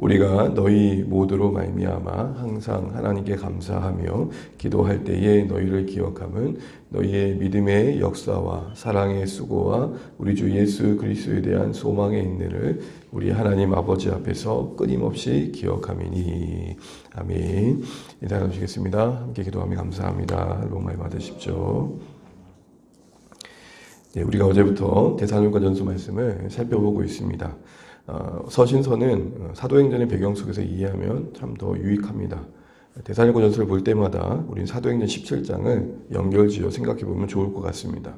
우리가 너희 모두로 말미암아 항상 하나님께 감사하며 기도할 때에 너희를 기억함은 너희의 믿음의 역사와 사랑의 수고와 우리 주 예수 그리스도에 대한 소망의 인내를 우리 하나님 아버지 앞에서 끊임없이 기억함이니. 아멘. 인사 나누시겠습니다. 함께 기도하며 감사합니다. 로마에 받으십시오. 네, 우리가 어제부터 데살로니가전서 말씀을 살펴보고 있습니다. 서신서는 사도행전의 배경 속에서 이해하면 참 더 유익합니다. 데살로니가전서를 볼 때마다 우리는 사도행전 17장을 연결지어 생각해 보면 좋을 것 같습니다.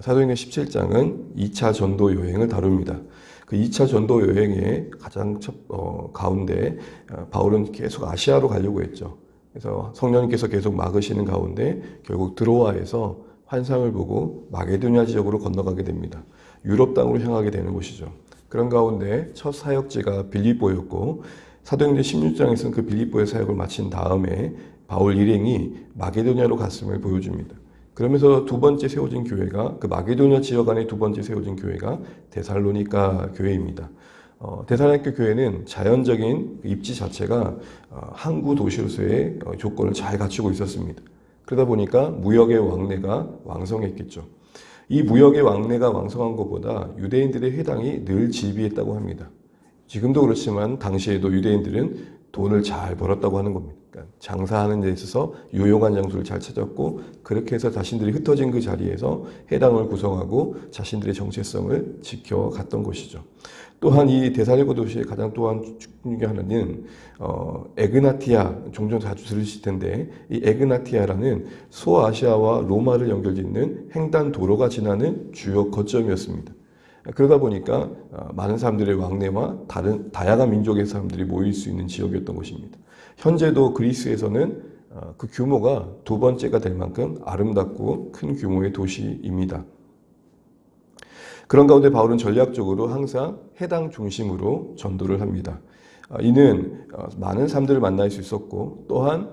사도행전 17장은 2차 전도 여행을 다룹니다. 그 2차 전도 여행의 가장 가운데 바울은 계속 아시아로 가려고 했죠. 그래서 성령님께서 계속 막으시는 가운데 결국 드로아에서 환상을 보고 마게도냐 지역으로 건너가게 됩니다. 유럽 땅으로 향하게 되는 것이죠. 그런 가운데 첫 사역지가 빌립보였고 사도행전 16장에서는 그 빌립보의 사역을 마친 다음에 바울 일행이 마게도냐로 갔음을 보여줍니다. 그러면서 두 번째 세워진 교회가 그 마게도냐 지역 안에 두 번째 세워진 교회가 데살로니가 교회입니다. 데살로니가 교회는 자연적인 입지 자체가 항구 도시로서의 조건을 잘 갖추고 있었습니다. 그러다 보니까 무역의 왕래가 왕성했겠죠. 이 무역의 왕래가 왕성한 것보다 유대인들의 회당이 늘 질비했다고 합니다. 지금도 그렇지만 당시에도 유대인들은 돈을 잘 벌었다고 하는 겁니다. 그러니까 장사하는 데 있어서 유용한 장소를 잘 찾았고 그렇게 해서 자신들이 흩어진 그 자리에서 회당을 구성하고 자신들의 정체성을 지켜갔던 것이죠. 또한 이 데살로니가 도시의 가장 또한 중요한 하나는 에그나티아, 종종 자주 들으실 텐데 이 에그나티아라는 소아시아와 로마를 연결짓는 횡단 도로가 지나는 주요 거점이었습니다. 그러다 보니까 많은 사람들의 왕래와 다른 다양한 민족의 사람들이 모일 수 있는 지역이었던 것입니다. 현재도 그리스에서는 그 규모가 두 번째가 될 만큼 아름답고 큰 규모의 도시입니다. 그런 가운데 바울은 전략적으로 항상 해당 중심으로 전도를 합니다. 이는 많은 사람들을 만날 수 있었고 또한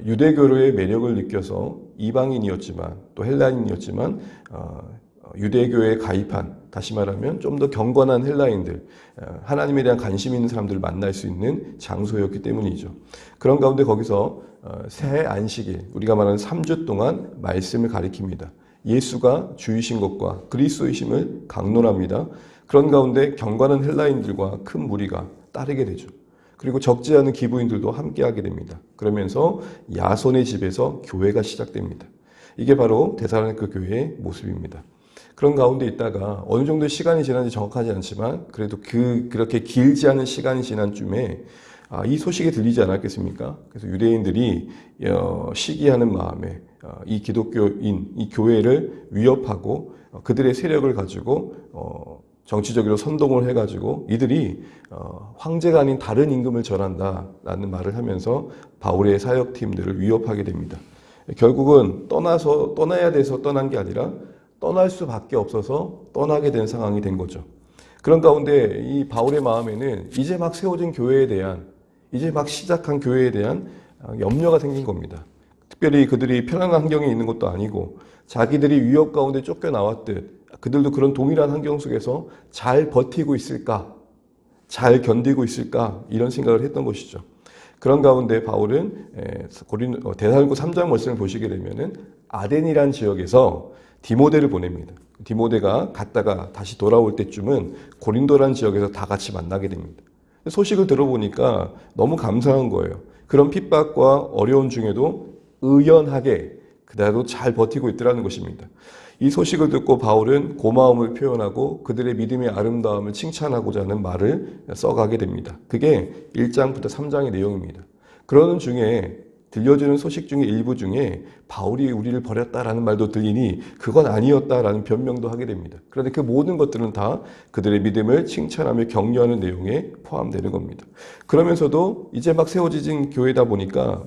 유대교의 매력을 느껴서 이방인이었지만 또 헬라인이었지만 유대교에 가입한, 다시 말하면 좀 더 경건한 헬라인들, 하나님에 대한 관심 있는 사람들을 만날 수 있는 장소였기 때문이죠. 그런 가운데 거기서 새 안식일, 우리가 말하는 3주 동안 말씀을 가리킵니다. 예수가 주이신 것과 그리스도이심을 강론합니다. 그런 가운데 경건한 헬라인들과 큰 무리가 따르게 되죠. 그리고 적지 않은 기부인들도 함께하게 됩니다. 그러면서 야손의 집에서 교회가 시작됩니다. 이게 바로 데살로니가 교회의 모습입니다. 그런 가운데 있다가 어느 정도 시간이 지난지 정확하지 않지만 그래도 그렇게 길지 않은 시간이 지난 쯤에 이 소식이 들리지 않았겠습니까? 그래서 유대인들이 시기하는 마음에 이 기독교인, 이 교회를 위협하고 그들의 세력을 가지고 정치적으로 선동을 해가지고 이들이 황제가 아닌 다른 임금을 전한다라는 말을 하면서 바울의 사역팀들을 위협하게 됩니다. 결국은 떠나야 돼서 떠난 게 아니라 떠날 수밖에 없어서 떠나게 된 상황이 된 거죠. 그런 가운데 이 바울의 마음에는 이제 막 세워진 교회에 대한, 이제 막 시작한 교회에 대한 염려가 생긴 겁니다. 특별히 그들이 편안한 환경에 있는 것도 아니고 자기들이 위협 가운데 쫓겨나왔듯 그들도 그런 동일한 환경 속에서 잘 버티고 있을까? 잘 견디고 있을까? 이런 생각을 했던 것이죠. 그런 가운데 바울은 데살로니가 3장 말씀을 보시게 되면은 아덴이라는 지역에서 디모데를 보냅니다. 디모데가 갔다가 다시 돌아올 때쯤은 고린도라는 지역에서 다 같이 만나게 됩니다. 소식을 들어보니까 너무 감사한 거예요. 그런 핍박과 어려운 중에도 의연하게 그대로 잘 버티고 있더라는 것입니다. 이 소식을 듣고 바울은 고마움을 표현하고 그들의 믿음의 아름다움을 칭찬하고자 하는 말을 써가게 됩니다. 그게 1장부터 3장의 내용입니다. 그러는 중에 들려주는 소식 중에 일부 중에 바울이 우리를 버렸다라는 말도 들리니 그건 아니었다라는 변명도 하게 됩니다. 그런데 그 모든 것들은 다 그들의 믿음을 칭찬하며 격려하는 내용에 포함되는 겁니다. 그러면서도 이제 막 세워진 교회다 보니까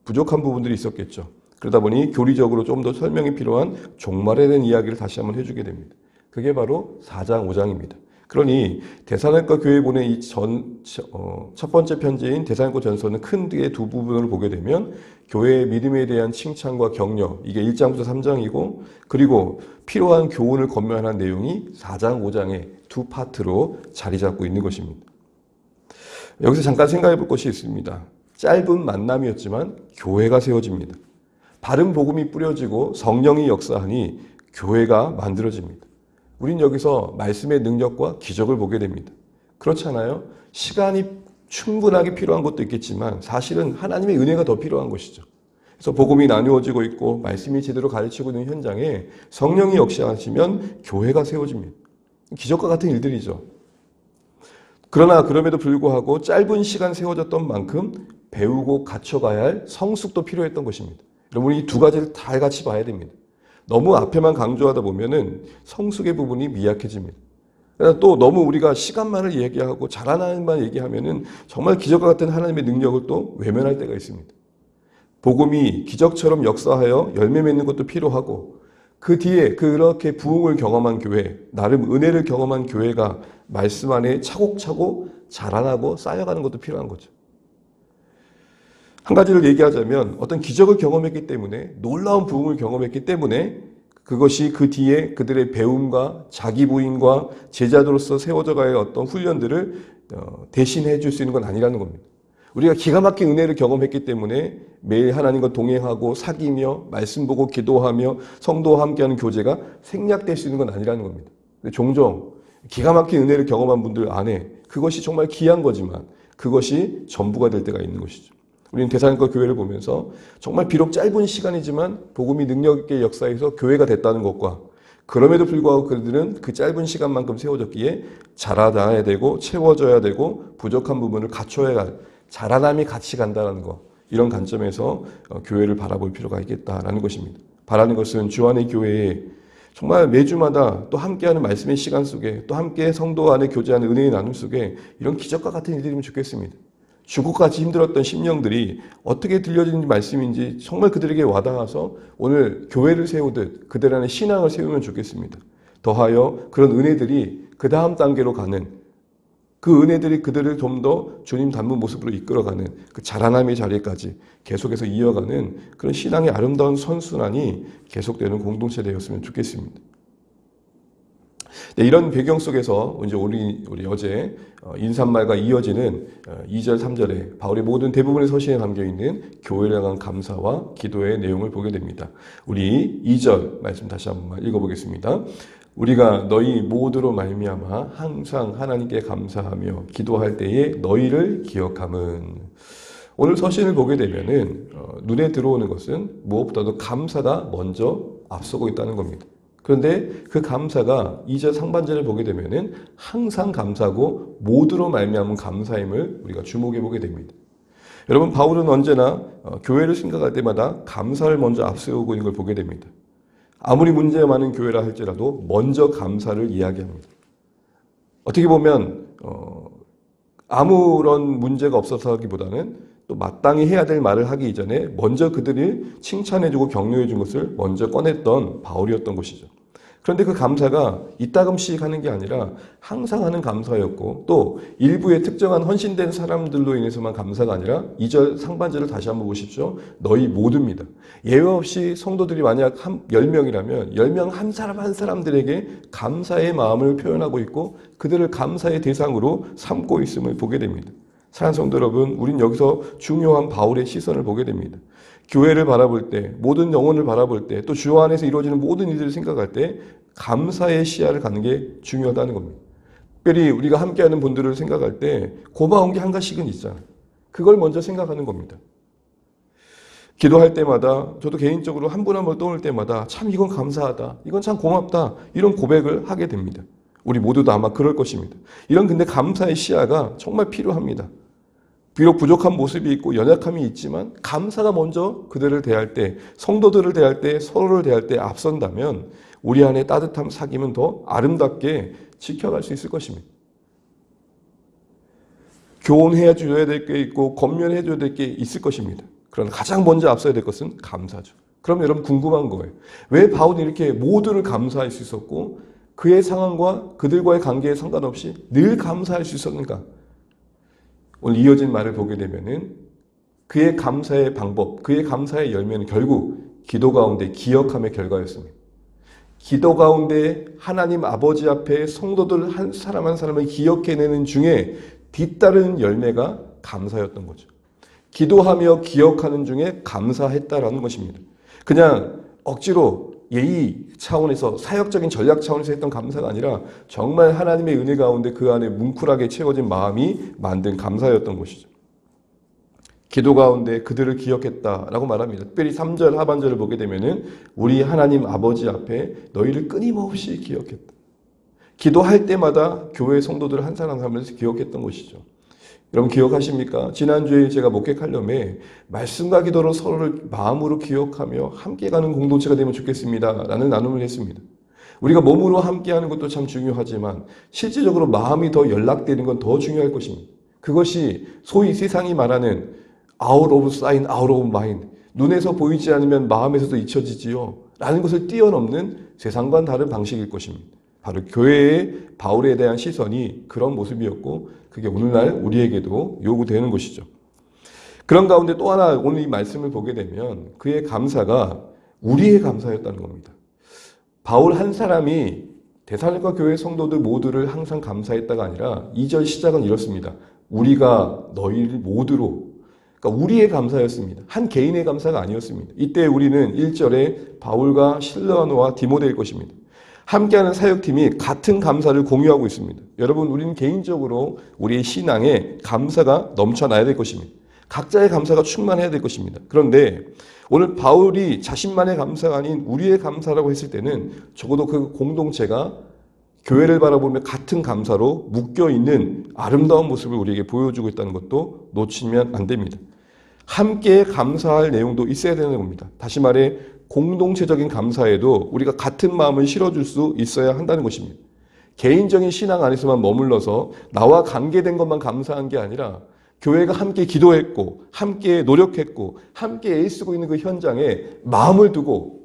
부족한 부분들이 있었겠죠. 그러다 보니 교리적으로 좀 더 설명이 필요한 종말에 대한 이야기를 다시 한번 해주게 됩니다. 그게 바로 4장, 5장입니다. 그러니 데살로니가 교회에 보낸 이 첫 번째 편지인 데살로니가 전서는 큰 두 부분을 보게 되면 교회의 믿음에 대한 칭찬과 격려, 이게 1장부터 3장이고 그리고 필요한 교훈을 건면한 내용이 4장, 5장의 두 파트로 자리 잡고 있는 것입니다. 여기서 잠깐 생각해 볼 것이 있습니다. 짧은 만남이었지만 교회가 세워집니다. 바른 복음이 뿌려지고 성령이 역사하니 교회가 만들어집니다. 우린 여기서 말씀의 능력과 기적을 보게 됩니다. 그렇잖아요? 시간이 충분하게 필요한 것도 있겠지만 사실은 하나님의 은혜가 더 필요한 것이죠. 그래서 복음이 나누어지고 있고 말씀이 제대로 가르치고 있는 현장에 성령이 역사하시면 교회가 세워집니다. 기적과 같은 일들이죠. 그러나 그럼에도 불구하고 짧은 시간 세워졌던 만큼 배우고 갖춰가야 할 성숙도 필요했던 것입니다. 여러분 이 두 가지를 다 같이 봐야 됩니다. 너무 앞에만 강조하다 보면은 성숙의 부분이 미약해집니다. 또 너무 우리가 시간만을 얘기하고 잘하는 만 얘기하면은 정말 기적과 같은 하나님의 능력을 또 외면할 때가 있습니다. 복음이 기적처럼 역사하여 열매 맺는 것도 필요하고 그 뒤에 그렇게 부흥을 경험한 교회, 나름 은혜를 경험한 교회가 말씀 안에 차곡차곡 자라나고 쌓여가는 것도 필요한 거죠. 한 가지를 얘기하자면 어떤 기적을 경험했기 때문에 놀라운 부흥을 경험했기 때문에 그것이 그 뒤에 그들의 배움과 자기 부인과 제자로서 세워져 가야 할 어떤 훈련들을 대신해 줄 수 있는 건 아니라는 겁니다. 우리가 기가 막힌 은혜를 경험했기 때문에 매일 하나님과 동행하고 사귀며 말씀 보고 기도하며 성도와 함께하는 교제가 생략될 수 있는 건 아니라는 겁니다. 종종 기가 막힌 은혜를 경험한 분들 안에 그것이 정말 귀한 거지만 그것이 전부가 될 때가 있는 것이죠. 우리는 대사님과 교회를 보면서 정말 비록 짧은 시간이지만 복음이 능력 있게 역사해서 교회가 됐다는 것과 그럼에도 불구하고 그들은 그 짧은 시간만큼 세워졌기에 자라나야 되고 채워져야 되고 부족한 부분을 갖춰야 할 자라남이 같이 간다는 것, 이런 관점에서 교회를 바라볼 필요가 있겠다라는 것입니다. 바라는 것은 주 안의 교회에 정말 매주마다 또 함께하는 말씀의 시간 속에 또 함께 성도 안에 교제하는 은혜의 나눔 속에 이런 기적과 같은 일들이면 좋겠습니다. 죽고까지 힘들었던 심령들이 어떻게 들려지는 말씀인지 정말 그들에게 와닿아서 오늘 교회를 세우듯 그들 안에 신앙을 세우면 좋겠습니다. 더하여 그런 은혜들이 그 다음 단계로 가는 그 은혜들이 그들을 좀 더 주님 닮은 모습으로 이끌어가는 그 자라남의 자리까지 계속해서 이어가는 그런 신앙의 아름다운 선순환이 계속되는 공동체 되었으면 좋겠습니다. 네, 이런 배경 속에서 이제 우리 어제 인사말과 이어지는 2절, 3절에 바울의 모든 대부분의 서신에 담겨 있는 교회를 향한 감사와 기도의 내용을 보게 됩니다. 우리 2절 말씀 다시 한번 읽어보겠습니다. 우리가 너희 모두로 말미암아 항상 하나님께 감사하며 기도할 때에 너희를 기억함은, 오늘 서신을 보게 되면은 눈에 들어오는 것은 무엇보다도 감사가 먼저 앞서고 있다는 겁니다. 그런데 그 감사가 2절 상반절을 보게 되면은 항상 감사하고 모두로 말미암은 감사임을 우리가 주목해 보게 됩니다. 여러분, 바울은 언제나 교회를 생각할 때마다 감사를 먼저 앞세우고 있는 걸 보게 됩니다. 아무리 문제가 많은 교회라 할지라도 먼저 감사를 이야기합니다. 어떻게 보면 아무런 문제가 없어서 하기보다는 또 마땅히 해야 될 말을 하기 이전에 먼저 그들이 칭찬해주고 격려해준 것을 먼저 꺼냈던 바울이었던 것이죠. 그런데 그 감사가 이따금씩 하는 게 아니라 항상 하는 감사였고, 또 일부의 특정한 헌신된 사람들로 인해서만 감사가 아니라 2절 상반절을 다시 한번 보십시오. 너희 모두입니다. 예외 없이 성도들이 만약 10명이라면 10명 한 사람 한 사람들에게 감사의 마음을 표현하고 있고 그들을 감사의 대상으로 삼고 있음을 보게 됩니다. 사랑하는 성도 여러분, 우린 여기서 중요한 바울의 시선을 보게 됩니다. 교회를 바라볼 때, 모든 영혼을 바라볼 때, 또 주 안에서 이루어지는 모든 일들을 생각할 때 감사의 시야를 갖는 게 중요하다는 겁니다. 특별히 우리가 함께하는 분들을 생각할 때 고마운 게 한 가지씩은 있잖아요. 그걸 먼저 생각하는 겁니다. 기도할 때마다 저도 개인적으로 한 분 한 분 떠올 때마다 참 이건 감사하다, 이건 참 고맙다, 이런 고백을 하게 됩니다. 우리 모두도 아마 그럴 것입니다. 이런 근데 감사의 시야가 정말 필요합니다. 비록 부족한 모습이 있고 연약함이 있지만 감사가 먼저 그들을 대할 때, 성도들을 대할 때, 서로를 대할 때 앞선다면 우리 안에 따뜻함, 사귐은 더 아름답게 지켜갈 수 있을 것입니다. 교훈해 줘야 될 게 있고 권면해 줘야 될 게 있을 것입니다. 그러나 가장 먼저 앞서야 될 것은 감사죠. 그럼 여러분 궁금한 거예요. 왜 바울이 이렇게 모두를 감사할 수 있었고 그의 상황과 그들과의 관계에 상관없이 늘 감사할 수 있었는가? 오늘 이어진 말을 보게 되면은 그의 감사의 방법, 그의 감사의 열매는 결국 기도 가운데 기억함의 결과였습니다. 기도 가운데 하나님 아버지 앞에 성도들 한 사람 한 사람을 기억해내는 중에 뒤따르는 열매가 감사였던 거죠. 기도하며 기억하는 중에 감사했다라는 것입니다. 그냥 억지로 예의 차원에서 사역적인 전략 차원에서 했던 감사가 아니라 정말 하나님의 은혜 가운데 그 안에 뭉클하게 채워진 마음이 만든 감사였던 것이죠. 기도 가운데 그들을 기억했다라고 말합니다. 특별히 3절 하반절을 보게 되면은 우리 하나님 아버지 앞에 너희를 끊임없이 기억했다. 기도할 때마다 교회 성도들을 한 사람 한 사람을 기억했던 것이죠. 여러분 기억하십니까? 지난주에 제가 목회 칼럼에 말씀과 기도로 서로를 마음으로 기억하며 함께 가는 공동체가 되면 좋겠습니다 라는 나눔을 했습니다. 우리가 몸으로 함께하는 것도 참 중요하지만 실질적으로 마음이 더 연락되는 건 더 중요할 것입니다. 그것이 소위 세상이 말하는 out of sight, out of mind, 눈에서 보이지 않으면 마음에서도 잊혀지지요 라는 것을 뛰어넘는 세상과는 다른 방식일 것입니다. 바로 교회의 바울에 대한 시선이 그런 모습이었고 그게 오늘날 우리에게도 요구되는 것이죠. 그런 가운데 또 하나 오늘 이 말씀을 보게 되면 그의 감사가 우리의 감사였다는 겁니다. 바울 한 사람이 데살로니가 교회 성도들 모두를 항상 감사했다가 아니라 2절 시작은 이렇습니다. 우리가 너희를 모두로, 그러니까 우리의 감사였습니다. 한 개인의 감사가 아니었습니다. 이때 우리는 1절에 바울과 실라노와 디모데일 것입니다. 함께하는 사역팀이 같은 감사를 공유하고 있습니다. 여러분, 우리는 개인적으로 우리의 신앙에 감사가 넘쳐나야 될 것입니다. 각자의 감사가 충만해야 될 것입니다. 그런데 오늘 바울이 자신만의 감사가 아닌 우리의 감사라고 했을 때는 적어도 그 공동체가 교회를 바라보며 같은 감사로 묶여있는 아름다운 모습을 우리에게 보여주고 있다는 것도 놓치면 안 됩니다. 함께 감사할 내용도 있어야 되는 겁니다. 다시 말해 공동체적인 감사에도 우리가 같은 마음을 실어줄 수 있어야 한다는 것입니다. 개인적인 신앙 안에서만 머물러서 나와 관계된 것만 감사한 게 아니라 교회가 함께 기도했고 함께 노력했고 함께 애쓰고 있는 그 현장에 마음을 두고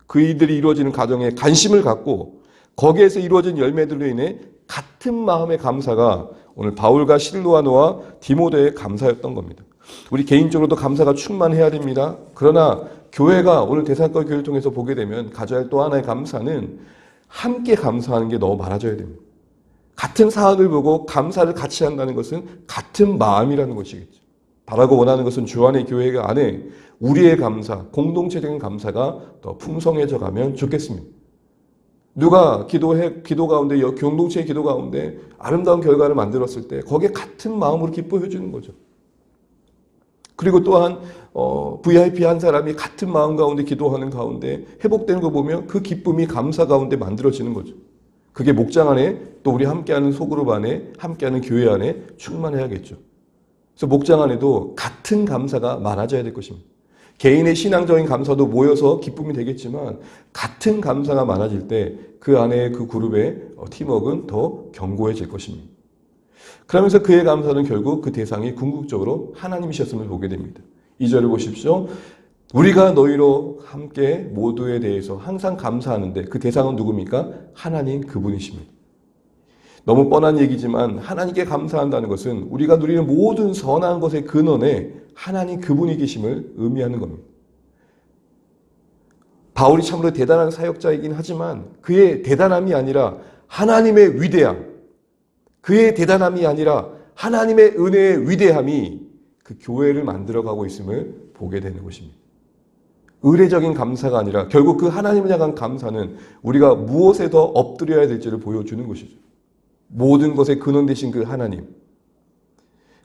그이들이 이루어지는 과정에 관심을 갖고 거기에서 이루어진 열매들로 인해 같은 마음의 감사가 오늘 바울과 실로아노와 디모데의 감사였던 겁니다. 우리 개인적으로도 감사가 충만해야 됩니다. 그러나 교회가 오늘 데살로니가 교회를 통해서 보게 되면 가져야 할 또 하나의 감사는 함께 감사하는 게 너무 많아져야 됩니다. 같은 사학을 보고 감사를 같이 한다는 것은 같은 마음이라는 것이겠죠. 바라고 원하는 것은 주 안의 교회 안에 우리의 감사, 공동체적인 감사가 더 풍성해져 가면 좋겠습니다. 누가 기도 가운데, 공동체의 기도 가운데 아름다운 결과를 만들었을 때 거기에 같은 마음으로 기뻐해 주는 거죠. 그리고 또한 VIP 한 사람이 같은 마음 가운데 기도하는 가운데 회복되는 거 보면 그 기쁨이 감사 가운데 만들어지는 거죠. 그게 목장 안에 또 우리 함께하는 소그룹 안에 함께하는 교회 안에 충만해야겠죠. 그래서 목장 안에도 같은 감사가 많아져야 될 것입니다. 개인의 신앙적인 감사도 모여서 기쁨이 되겠지만 같은 감사가 많아질 때 그 안에 그 그룹의 팀워크는 더 견고해질 것입니다. 그러면서 그의 감사는 결국 그 대상이 궁극적으로 하나님이셨음을 보게 됩니다. 2절을 보십시오. 우리가 너희로 함께 모두에 대해서 항상 감사하는데 그 대상은 누굽니까? 하나님 그분이십니다. 너무 뻔한 얘기지만 하나님께 감사한다는 것은 우리가 누리는 모든 선한 것의 근원에 하나님 그분이 계심을 의미하는 겁니다. 바울이 참으로 대단한 사역자이긴 하지만 그의 대단함이 아니라 하나님의 위대함, 그의 대단함이 아니라 하나님의 은혜의 위대함이 그 교회를 만들어가고 있음을 보게 되는 것입니다. 의례적인 감사가 아니라 결국 그 하나님을 향한 감사는 우리가 무엇에 더 엎드려야 될지를 보여주는 것이죠. 모든 것의 근원 되신 그 하나님,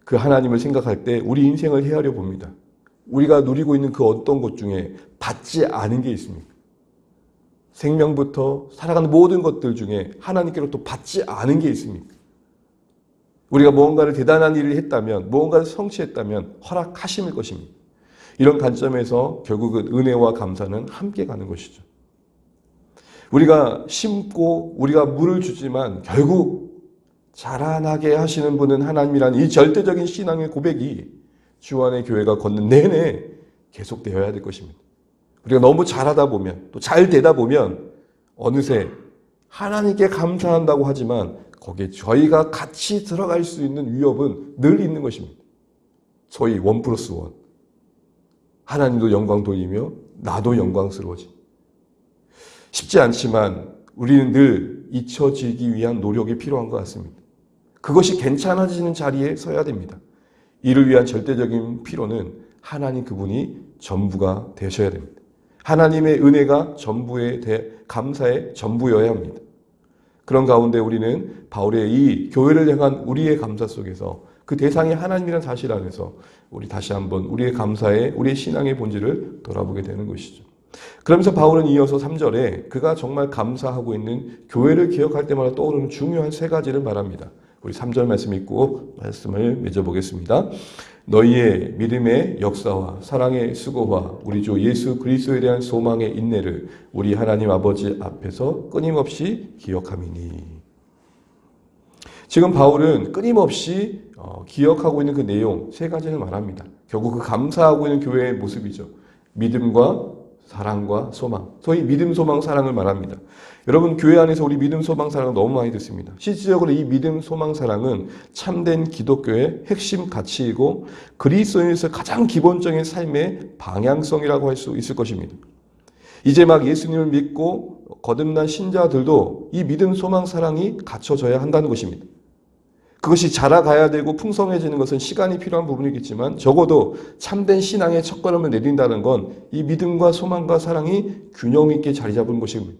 그 하나님을 생각할 때 우리 인생을 헤아려 봅니다. 우리가 누리고 있는 그 어떤 것 중에 받지 않은 게 있습니까? 생명부터 살아가는 모든 것들 중에 하나님께로부터 받지 않은 게 있습니까? 우리가 무언가를 대단한 일을 했다면, 무언가를 성취했다면 허락하심일 것입니다. 이런 관점에서 결국은 은혜와 감사는 함께 가는 것이죠. 우리가 심고 우리가 물을 주지만 결국 자라나게 하시는 분은 하나님이라는 이 절대적인 신앙의 고백이 주 안의 교회가 걷는 내내 계속되어야 될 것입니다. 우리가 너무 잘하다 보면 또 잘 되다 보면 어느새 하나님께 감사한다고 하지만 거기에 저희가 같이 들어갈 수 있는 위협은 늘 있는 것입니다. 저희 1+1. 하나님도 영광 돌리며 나도 영광스러워지. 쉽지 않지만 우리는 늘 잊혀지기 위한 노력이 필요한 것 같습니다. 그것이 괜찮아지는 자리에 서야 됩니다. 이를 위한 절대적인 필요는 하나님 그분이 전부가 되셔야 됩니다. 하나님의 은혜가 감사의 전부여야 합니다. 그런 가운데 우리는 바울의 이 교회를 향한 우리의 감사 속에서 그 대상이 하나님이라는 사실 안에서 우리 다시 한번 우리의 감사의, 우리의 신앙의 본질을 돌아보게 되는 것이죠. 그러면서 바울은 이어서 3절에 그가 정말 감사하고 있는 교회를 기억할 때마다 떠오르는 중요한 3가지를 말합니다. 우리 3절 말씀 읽고 말씀을 맺어보겠습니다. 너희의 믿음의 역사와 사랑의 수고와 우리 주 예수 그리스도에 대한 소망의 인내를 우리 하나님 아버지 앞에서 끊임없이 기억함이니. 지금 바울은 끊임없이 기억하고 있는 그 내용 3가지를 말합니다. 결국 그 감사하고 있는 교회의 모습이죠. 믿음과 사랑과 소망. 소위 믿음, 소망, 사랑을 말합니다. 여러분, 교회 안에서 우리 믿음, 소망, 사랑을 너무 많이 듣습니다. 실질적으로 이 믿음, 소망, 사랑은 참된 기독교의 핵심 가치이고 그리스도인에서 가장 기본적인 삶의 방향성이라고 할 수 있을 것입니다. 이제 막 예수님을 믿고 거듭난 신자들도 이 믿음, 소망, 사랑이 갖춰져야 한다는 것입니다. 그것이 자라가야 되고 풍성해지는 것은 시간이 필요한 부분이겠지만 적어도 참된 신앙의 첫걸음을 내린다는 건 이 믿음과 소망과 사랑이 균형 있게 자리 잡은 것입니다.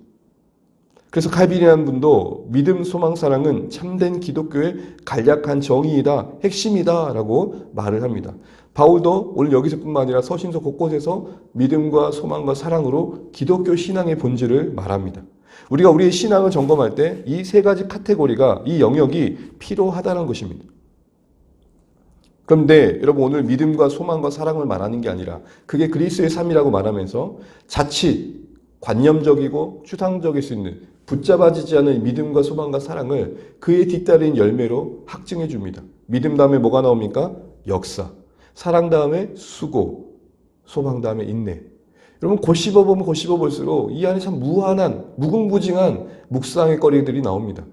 그래서 칼빈이라는 분도 믿음, 소망, 사랑은 참된 기독교의 간략한 정의이다, 핵심이다 라고 말을 합니다. 바울도 오늘 여기서뿐만 아니라 서신서 곳곳에서 믿음과 소망과 사랑으로 기독교 신앙의 본질을 말합니다. 우리가 우리의 신앙을 점검할 때 이 3가지 카테고리가, 이 영역이 필요하다는 것입니다. 그런데 여러분, 오늘 믿음과 소망과 사랑을 말하는 게 아니라 그게 그리스도의 삶이라고 말하면서 자칫 관념적이고 추상적일 수 있는 붙잡아지지 않은 믿음과 소망과 사랑을 그의 뒤따른 열매로 확증해 줍니다. 믿음 다음에 뭐가 나옵니까? 역사. 사랑 다음에 수고. 소망 다음에 인내. 여러분, 곱씹어보면 곱씹어볼수록 이 안에 참 무한한, 무궁무진한 묵상의 거리들이 나옵니다.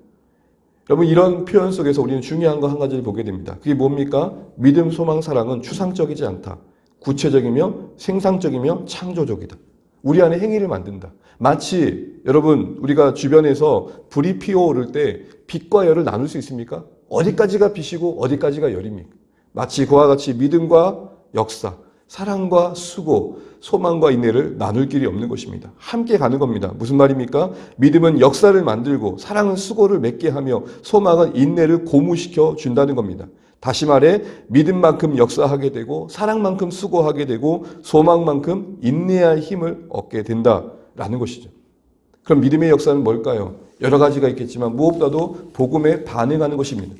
여러분, 이런 표현 속에서 우리는 중요한 거 한 가지를 보게 됩니다. 그게 뭡니까? 믿음, 소망, 사랑은 추상적이지 않다. 구체적이며 생산적이며 창조적이다. 우리 안에 행위를 만든다. 마치 여러분, 우리가 주변에서 불이 피어오를 때 빛과 열을 나눌 수 있습니까? 어디까지가 빛이고 어디까지가 열입니까? 마치 그와 같이 믿음과 역사, 사랑과 수고, 소망과 인내를 나눌 길이 없는 것입니다. 함께 가는 겁니다. 무슨 말입니까? 믿음은 역사를 만들고 사랑은 수고를 맺게 하며 소망은 인내를 고무시켜 준다는 겁니다. 다시 말해 믿음만큼 역사하게 되고 사랑만큼 수고하게 되고 소망만큼 인내할 힘을 얻게 된다라는 것이죠. 그럼 믿음의 역사는 뭘까요? 여러 가지가 있겠지만 무엇보다도 복음에 반응하는 것입니다.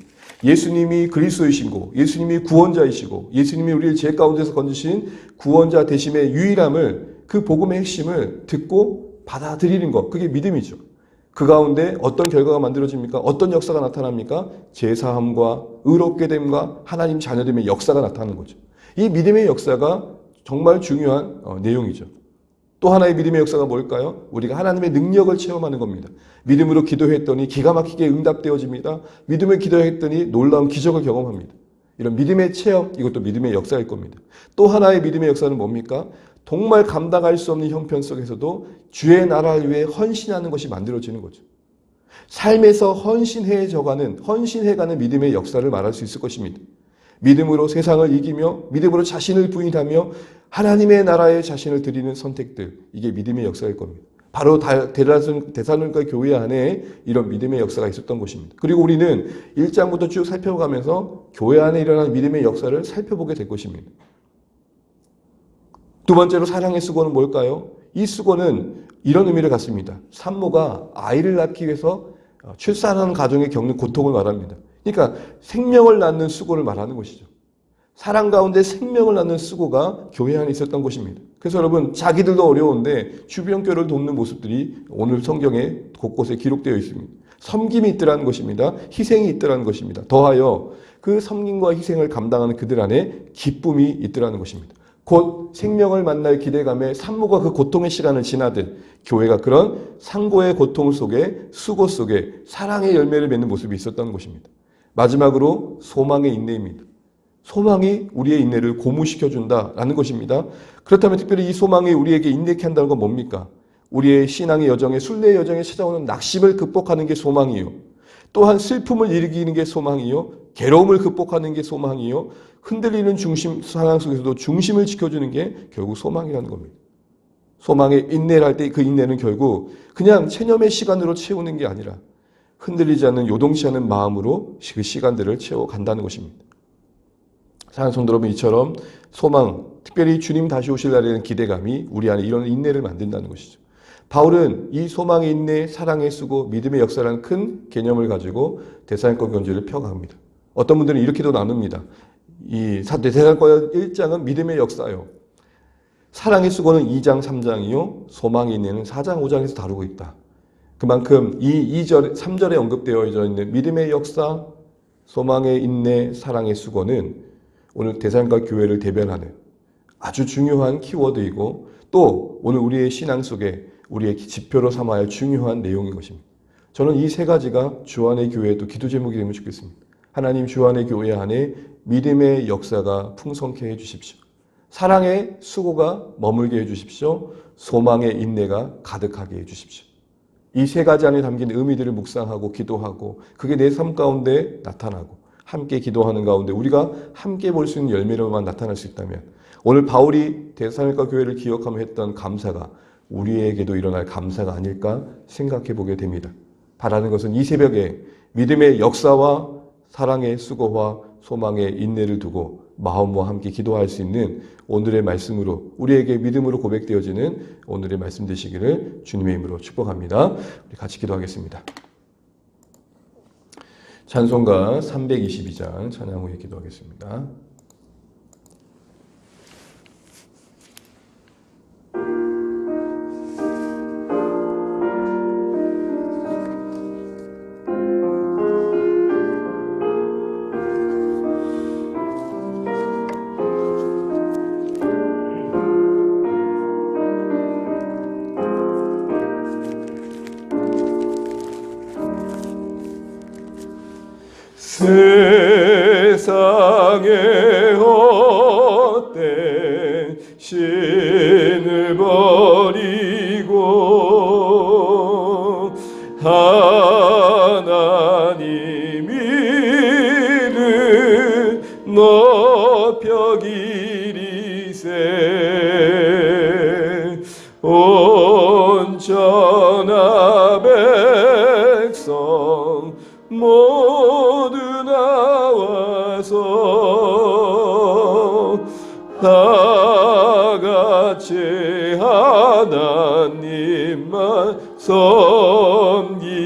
예수님이 그리스도이시고 예수님이 구원자이시고 예수님이 우리를 죄 가운데서 건지신 구원자 되심의 유일함을, 그 복음의 핵심을 듣고 받아들이는 것, 그게 믿음이죠. 그 가운데 어떤 결과가 만들어집니까? 어떤 역사가 나타납니까? 제사함과 의롭게 됨과 하나님 자녀됨의 역사가 나타나는 거죠. 이 믿음의 역사가 정말 중요한 내용이죠. 또 하나의 믿음의 역사가 뭘까요? 우리가 하나님의 능력을 체험하는 겁니다. 믿음으로 기도했더니 기가 막히게 응답되어집니다. 믿음을 기도했더니 놀라운 기적을 경험합니다. 이런 믿음의 체험, 이것도 믿음의 역사일 겁니다. 또 하나의 믿음의 역사는 뭡니까? 정말 감당할 수 없는 형편 속에서도 주의 나라를 위해 헌신하는 것이 만들어지는 거죠. 삶에서 헌신해가는 믿음의 역사를 말할 수 있을 것입니다. 믿음으로 세상을 이기며 믿음으로 자신을 부인하며 하나님의 나라에 자신을 드리는 선택들, 이게 믿음의 역사일 겁니다. 바로 데살로니가 교회 안에 이런 믿음의 역사가 있었던 것입니다. 그리고 우리는 1장부터 쭉 살펴가면서 교회 안에 일어난 믿음의 역사를 살펴보게 될 것입니다. 두 번째로 사랑의 수고는 뭘까요? 이 수고는 이런 의미를 갖습니다. 산모가 아이를 낳기 위해서 출산하는 가정에 겪는 고통을 말합니다. 그러니까 생명을 낳는 수고를 말하는 것이죠. 사랑 가운데 생명을 낳는 수고가 교회 안에 있었던 것입니다. 그래서 여러분, 자기들도 어려운데 주변 교회를 돕는 모습들이 오늘 성경에 곳곳에 기록되어 있습니다. 섬김이 있더라는 것입니다. 희생이 있더라는 것입니다. 더하여 그 섬김과 희생을 감당하는 그들 안에 기쁨이 있더라는 것입니다. 곧 생명을 만날 기대감에 산모가 그 고통의 시간을 지나듯 교회가 그런 상고의 고통 속에, 수고 속에 사랑의 열매를 맺는 모습이 있었던 것입니다. 마지막으로 소망의 인내입니다. 소망이 우리의 인내를 고무시켜준다라는 것입니다. 그렇다면 특별히 이 소망이 우리에게 인내케 한다는 건 뭡니까? 우리의 신앙의 여정에, 순례의 여정에 찾아오는 낙심을 극복하는 게 소망이에요. 또한 슬픔을 이기는 게 소망이요, 괴로움을 극복하는 게 소망이요, 흔들리는 상황 속에서도 중심을 지켜주는 게 결국 소망이라는 겁니다. 소망에 인내를 할 때 그 인내는 결국 그냥 체념의 시간으로 채우는 게 아니라 흔들리지 않는 요동치 않은 마음으로 그 시간들을 채워간다는 것입니다. 사랑하는 성도 여러분, 이처럼 소망, 특별히 주님 다시 오실 날에는 기대감이 우리 안에 이런 인내를 만든다는 것이죠. 바울은 이 소망의 인내, 사랑의 수고, 믿음의 역사라는 큰 개념을 가지고 데살로니가 교회를 펴갑니다. 어떤 분들은 이렇게도 나눕니다. 이 데살로니가 1장은 믿음의 역사요, 사랑의 수고는 2장, 3장이요, 소망의 인내는 4장, 5장에서 다루고 있다. 그만큼 이 2절, 3절에 언급되어 있는 믿음의 역사, 소망의 인내, 사랑의 수고는 오늘 데살로니가 교회를 대변하는 아주 중요한 키워드이고, 또 오늘 우리의 신앙 속에 우리의 지표로 삼아야 할 중요한 내용인 것입니다. 저는 이 세 가지가 주안의 교회도 기도 제목이 되면 좋겠습니다. 하나님, 주안의 교회 안에 믿음의 역사가 풍성케 해주십시오. 사랑의 수고가 머물게 해주십시오. 소망의 인내가 가득하게 해주십시오. 이 세 가지 안에 담긴 의미들을 묵상하고 기도하고 그게 내 삶 가운데 나타나고 함께 기도하는 가운데 우리가 함께 볼 수 있는 열매로만 나타날 수 있다면, 오늘 바울이 데살로니가 교회를 기억하며 했던 감사가 우리에게도 일어날 감사가 아닐까 생각해 보게 됩니다. 바라는 것은 이 새벽에 믿음의 역사와 사랑의 수고와 소망의 인내를 두고 마음과 함께 기도할 수 있는 오늘의 말씀으로, 우리에게 믿음으로 고백되어지는 오늘의 말씀 되시기를 주님의 이름으로 축복합니다. 우리 같이 기도하겠습니다. 찬송가 322장 찬양 후에 기도하겠습니다. 세상에 헛된 신을 버리고 하나님 이름 높여 기리세 온전한 백성 모두 나와서 다같이 하나님만 섬기세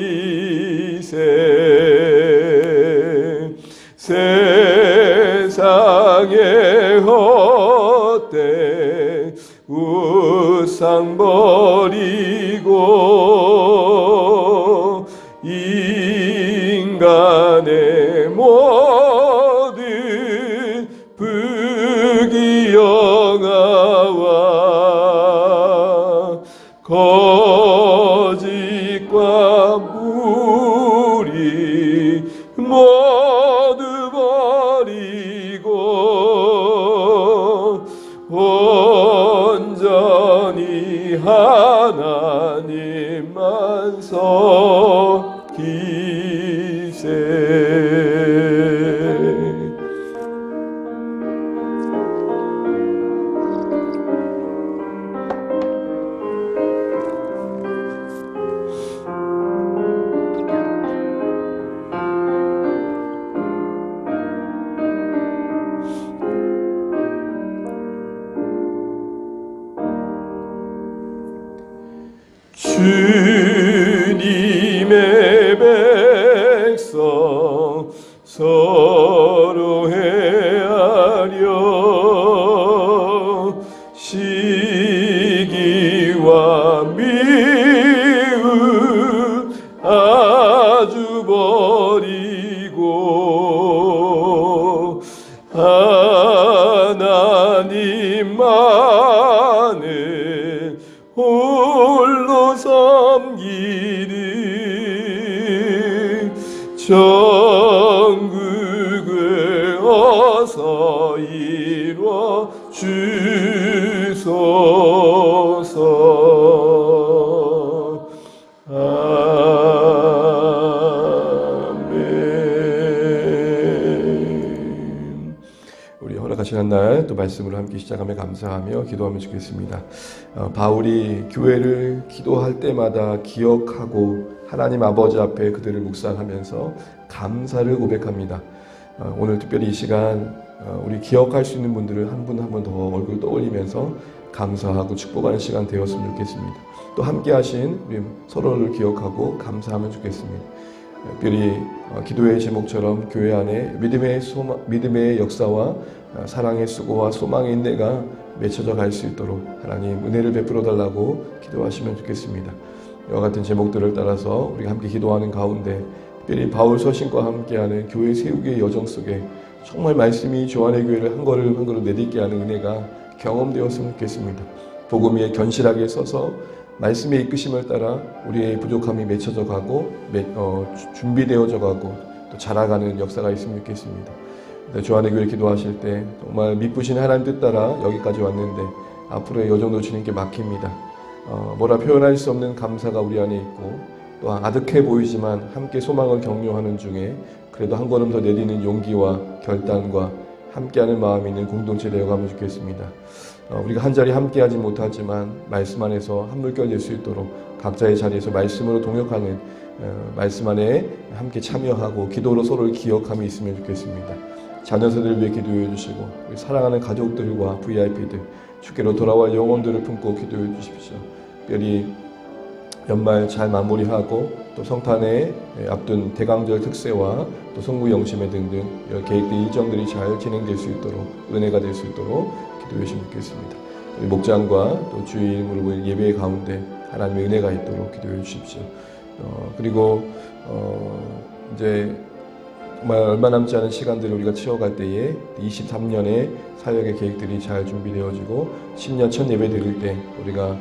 세상에 헛된 우상 버리고 인간의 모든 부귀영화와 거짓과 무리 모두 버리고 온전히 하나님만 섬기세. 주님의 백성 서로 헤아려 시기와 미움 아주 버리고 하나님만을 홀로 섬기는 전국을 어서 이루어 주소서. 아멘. 시간 또 말씀으로 함께 시작하며 감사하며 기도하면 좋겠습니다. 바울이 교회를 기도할 때마다 기억하고 하나님 아버지 앞에 그들을 묵상하면서 감사를 고백합니다. 오늘 특별히 이 시간 우리 기억할 수 있는 분들을 한 분 한 분 더 얼굴 떠올리면서 감사하고 축복하는 시간 되었으면 좋겠습니다. 또 함께 하신 우리 서로를 기억하고 감사하면 좋겠습니다. 특별히 기도의 제목처럼 교회 안에 믿음의 역사와 사랑의 수고와 소망의 인내가 맺혀져 갈 수 있도록 하나님 은혜를 베풀어 달라고 기도하시면 좋겠습니다. 이와 같은 제목들을 따라서 우리가 함께 기도하는 가운데 특별히 바울 서신과 함께하는 교회 세우기의 여정 속에 정말 말씀이 조안의 교회를 한 걸음 한 걸음 내딛게 하는 은혜가 경험되었으면 좋겠습니다. 복음 위에 견실하게 서서 말씀의 이끄심을 따라 우리의 부족함이 맺혀져 가고 준비되어져 가고 또 자라가는 역사가 있으면 좋겠습니다. 조안의 교회를 기도하실 때 정말 미쁘신 하나님 뜻 따라 여기까지 왔는데 앞으로의 여정도 주님께 맡깁니다. 뭐라 표현할 수 없는 감사가 우리 안에 있고 또 아득해 보이지만 함께 소망을 격려하는 중에 그래도 한 걸음 더 내딛는 용기와 결단과 함께하는 마음이 있는 공동체 되어가면 좋겠습니다. 우리가 한 자리 함께하지 못하지만 말씀 안에서 한 물결 될 수 있도록 각자의 자리에서 말씀으로 동역하는 말씀 안에 함께 참여하고 기도로 서로를 기억함이 있으면 좋겠습니다. 자녀들을 위해 기도해 주시고 우리 사랑하는 가족들과 VIP들 주께로 돌아올 영혼들을 품고 기도해 주십시오. 특별히 연말 잘 마무리하고 또 성탄에 앞둔 대강절 특세와 또 성부 영심회 등등 계획된 일정들이 잘 진행될 수 있도록 은혜가 될 수 있도록 기도해 주시면 좋겠습니다. 우리 목장과 또 주임으로 보이는 예배 가운데 하나님의 은혜가 있도록 기도해 주십시오. 그리고 이제 정말 얼마 남지 않은 시간들을 우리가 채워갈 때에 23년의 사역의 계획들이 잘 준비되어지고 10년 첫 예배 드릴 때 우리가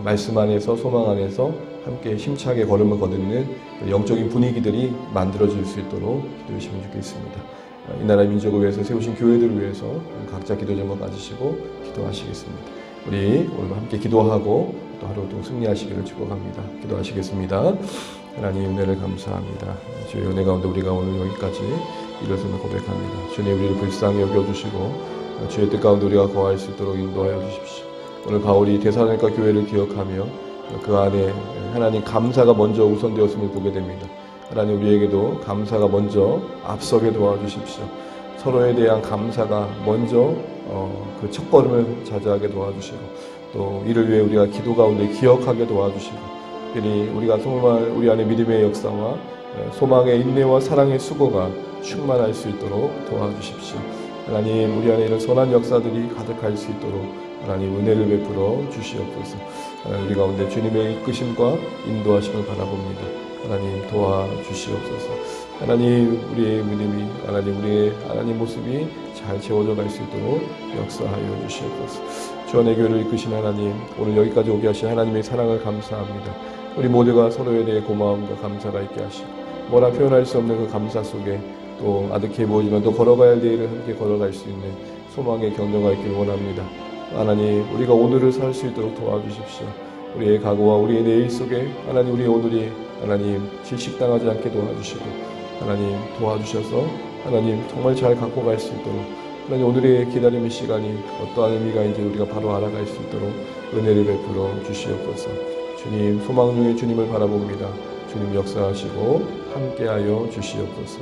말씀 안에서 소망 안에서 함께 힘차게 걸음을 거두는 영적인 분위기들이 만들어질 수 있도록 기도해 주시면 좋겠습니다. 이 나라 민족을 위해서 세우신 교회들을 위해서 각자 기도 제목 가지시고 기도하시겠습니다. 우리 오늘 함께 기도하고 또 하루 또 승리하시기를 축복합니다. 기도하시겠습니다. 하나님 은혜를 감사합니다. 주의 은혜 가운데 우리가 오늘 여기까지 이르렀음을 고백합니다. 주님 우리를 불쌍히 여겨주시고 주의 뜻 가운데 우리가 거할 수 있도록 인도하여 주십시오. 오늘 바울이 데살로니가 교회를 기억하며 그 안에 하나님 감사가 먼저 우선되었음을 보게 됩니다. 하나님 우리에게도 감사가 먼저 앞서게 도와주십시오. 서로에 대한 감사가 먼저 그 첫걸음을 자제하게 도와주시고 또 이를 위해 우리가 기도 가운데 기억하게 도와주시고 특별히 우리가 정말 우리 안에 믿음의 역사와 소망의 인내와 사랑의 수고가 충만할 수 있도록 도와주십시오. 하나님 우리 안에 이런 선한 역사들이 가득할 수 있도록 하나님 은혜를 베풀어 주시옵소서. 우리 가운데 주님의 이끄심과 인도하심을 바라봅니다. 하나님 도와주시옵소서. 하나님 우리의 믿음이 하나님 우리의 하나님 모습이 잘 채워져 갈 수 있도록 역사하여 주시옵소서. 주안의 교회를 이끄신 하나님 오늘 여기까지 오게 하신 하나님의 사랑을 감사합니다. 우리 모두가 서로에 대해 고마움과 감사가 있게 하시고 뭐라 표현할 수 없는 그 감사 속에 또 아득해 보이지만 또 걸어가야 할 길을 함께 걸어갈 수 있는 소망의 격려가 있길 원합니다. 하나님 우리가 오늘을 살 수 있도록 도와주십시오. 우리의 과거와 우리의 내일 속에 하나님 우리의 오늘이 하나님 질식당하지 않게 도와주시고 하나님 도와주셔서 하나님 정말 잘 갖고 갈 수 있도록 하나님 오늘의 기다림의 시간이 어떠한 의미가 있는지 우리가 바로 알아갈 수 있도록 은혜를 베풀어 주시옵소서. 주님 소망 중에 주님을 바라봅니다. 주님 역사하시고 함께하여 주시옵소서.